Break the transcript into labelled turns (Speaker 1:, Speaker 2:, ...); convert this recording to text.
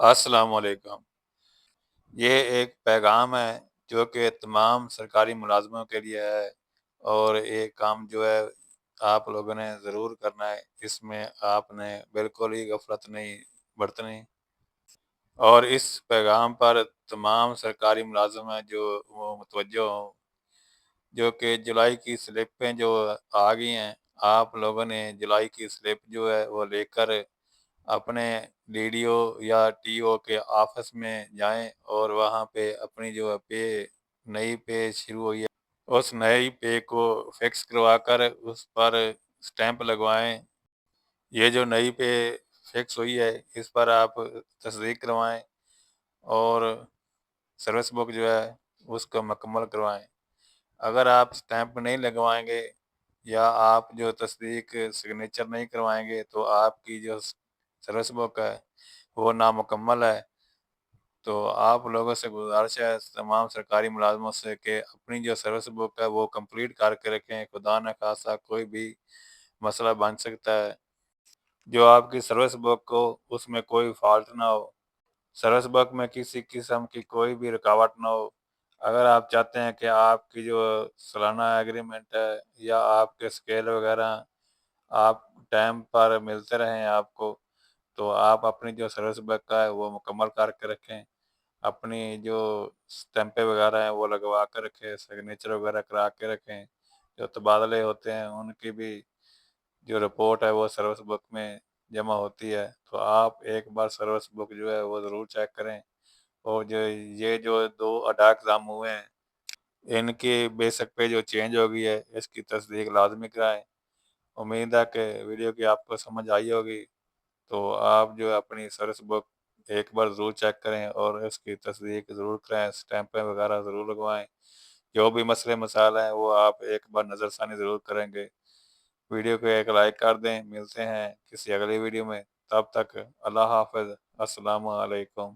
Speaker 1: السلام علیکم۔ یہ ایک پیغام ہے جو کہ تمام سرکاری ملازموں کے لیے ہے، اور یہ کام جو ہے آپ لوگوں نے ضرور کرنا ہے۔ اس میں آپ نے بالکل ہی غفلت نہیں برتنی، اور اس پیغام پر تمام سرکاری ملازم ہیں جو وہ متوجہ ہوں، جو کہ جولائی کی سلپیں جو آ گئی ہیں، آپ لوگوں نے جولائی کی سلپ جو ہے وہ لے کر اپنے ڈی ڈی او یا ٹی او کے آفس میں جائیں، اور وہاں پہ اپنی جو نئی پے شروع ہوئی ہے اس نئی پے کو فکس کروا کر اس پر سٹیمپ لگوائیں۔ یہ جو نئی پے فکس ہوئی ہے اس پر آپ تصدیق کروائیں، اور سروس بک جو ہے اس کو مکمل کروائیں۔ اگر آپ سٹیمپ نہیں لگوائیں گے یا آپ جو تصدیق سگنیچر نہیں کروائیں گے تو آپ کی جو سروس بک ہے وہ نامکمل ہے۔ تو آپ لوگوں سے گزارش ہے، تمام سرکاری ملازموں سے، کہ اپنی جو سروس بک ہے وہ کمپلیٹ کر کے رکھیں۔ خدا نہ خواستہ کوئی بھی مسئلہ بن سکتا ہے، جو آپ کی سروس بک ہو اس میں کوئی فالٹ نہ ہو، سروس بک میں کسی قسم کی کوئی بھی رکاوٹ نہ ہو۔ اگر آپ چاہتے ہیں کہ آپ کی جو سالانہ ایگریمنٹ ہے یا آپ کے اسکیل وغیرہ آپ ٹائم پر ملتے رہیں آپ کو، تو آپ اپنی جو سروس بک کا ہے وہ مکمل کر کے رکھیں، اپنی جو اسٹیمپیں وغیرہ ہیں وہ لگوا کے رکھیں، سگنیچر وغیرہ کرا کے رکھیں۔ جو تبادلے ہوتے ہیں ان کی بھی جو رپورٹ ہے وہ سروس بک میں جمع ہوتی ہے، تو آپ ایک بار سروس بک جو ہے وہ ضرور چیک کریں۔ اور جو دو ادا اگزام ہوئے ہیں ان کی بیسک پہ جو چینج ہو گئی ہے اس کی تصدیق لازمی کرائیں۔ امید ہے کہ ویڈیو کی آپ کو سمجھ آئی ہوگی، تو آپ جو اپنی سروس بک ایک بار ضرور چیک کریں اور اس کی تصدیق ضرور کریں، سٹیمپیں وغیرہ ضرور لگوائیں۔ جو بھی مسئلے مسائل ہیں وہ آپ ایک بار نظر ثانی ضرور کریں گے۔ ویڈیو کو ایک لائک کر دیں۔ ملتے ہیں کسی اگلی ویڈیو میں، تب تک اللہ حافظ، السلام علیکم۔